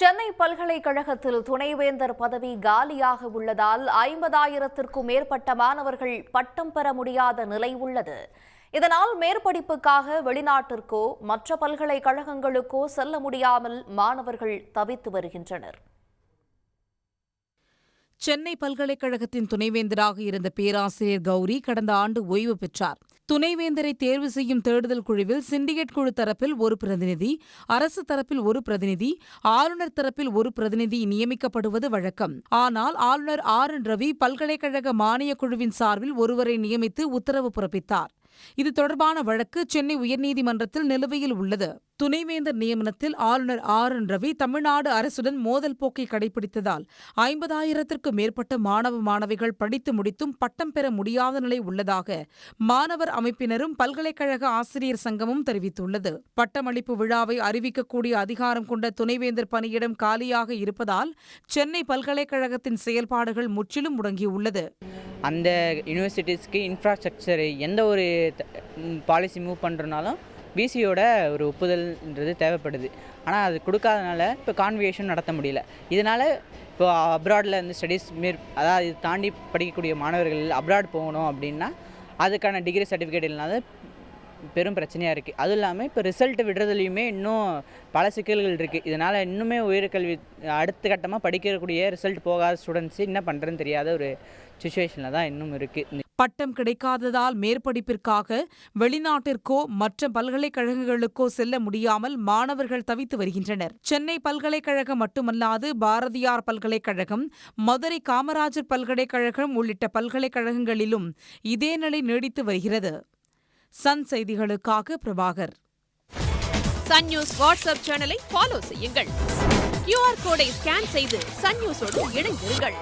சென்னை பல்கலைக்கழகத்தில் துணைவேந்தர் பதவி காலியாக உள்ளதால் 50,000க்கும் மேற்பட்ட மாணவர்கள் பட்டம் பெற முடியாத நிலை உள்ளது. இதனால் மேற்படிப்புக்காக வெளிநாட்டிற்கோ மற்ற பல்கலைக்கழகங்களுக்கோ செல்ல முடியாமல் மாணவர்கள் தவித்து வருகின்றனர். சென்னை பல்கலைக்கழகத்தின் துணைவேந்தராக இருந்த பேராசிரியர் கௌரி கடந்த ஆண்டு ஓய்வு பெற்றார். துணைவேந்தரை தேர்வு செய்யும் தேடுதல் குழுவில் சிண்டிகேட் குழு தரப்பில் ஒரு பிரதிநிதி, அரசு தரப்பில் ஒரு பிரதிநிதி, ஆளுநர் தரப்பில் ஒரு பிரதிநிதி நியமிக்கப்படுவது வழக்கம். ஆனால் ஆளுநர் RN ரவி பல்கலைக்கழக மானியக் குழுவின் சார்பில் ஒருவரை நியமித்து உத்தரவு பிறப்பித்தார். இது தொடர்பான வழக்கு சென்னை உயர்நீதிமன்றத்தில் நிலுவையில் உள்ளது. துணைவேந்தர் நியமனத்தில் ஆளுநர் RN ரவி தமிழ்நாடு அரசுடன் மோதல் போக்கை கடைபிடித்ததால் 50,000க்கும் மேற்பட்ட மாணவ மாணவிகள் படித்து முடித்தும் பட்டம் பெற முடியாத நிலை உள்ளதாக மாணவர் அமைப்பினரும் பல்கலைக்கழக ஆசிரியர் சங்கமும் தெரிவித்துள்ளது. பட்டமளிப்பு விழாவை அறிவிக்கக்கூடிய அதிகாரம் கொண்ட துணைவேந்தர் பணியிடம் காலியாக இருப்பதால் சென்னை பல்கலைக்கழகத்தின் செயல்பாடுகள் முற்றிலும் முடங்கியுள்ளது. அந்த யூனிவர்சிட்டிஸ்க்கு இன்ஃப்ராஸ்ட்ரக்சர் எந்த ஒரு பாலிசி மூவ் பண்ணுறனாலும் பிசியோட ஒரு ஒப்புதல்ன்றது தேவைப்படுது. ஆனால் அது கொடுக்காதனால இப்போ கான்வகேஷன் நடத்த முடியல. இதனால் இப்போ அப்ராடில் இருந்து ஸ்டடீஸ் அதாவது இது தாண்டி படிக்கக்கூடிய மாணவர்கள் அப்ராட் போகணும் அப்படின்னா அதுக்கான டிகிரி சர்டிஃபிகேட் இல்லாத பெரும் பிரச்சனையாக இருக்குது. அதுவும் இல்லாமல் இப்போ ரிசல்ட் விடுறதுலையுமே இன்னும் பல சிக்கல்கள் இருக்குது. இதனால் இன்னுமே உயர்கல்வி அடுத்த கட்டமாக படிக்கக்கூடிய ரிசல்ட் போகாத ஸ்டூடெண்ட்ஸு என்ன பண்ணுறதுன்னு தெரியாத ஒரு சுச்சுவேஷனில் தான் இன்னும் இருக்குது. பட்டம் கிடைக்காததால் மேற்படிப்பிற்காக வெளிநாட்டிற்கோ மற்ற பல்கலைக்கழகங்களுக்கோ செல்ல முடியாமல் மாணவர்கள் தவித்து வருகின்றனர். சென்னை பல்கலைக்கழகம் மட்டுமல்லாது பாரதியார் பல்கலைக்கழகம், மதுரை காமராஜர் பல்கலைக்கழகம் உள்ளிட்ட பல்கலைக்கழகங்களிலும் இதே நிலை நீடித்து வருகிறது. சன் செய்திகளுக்காக பிரபாகர். சன் நியூஸ் வாட்ஸ்அப் சேனலை ஃபாலோ செய்யுங்கள். QR கோடை ஸ்கேன் செய்து சன் நியூஸோடு இணைந்திருங்கள்.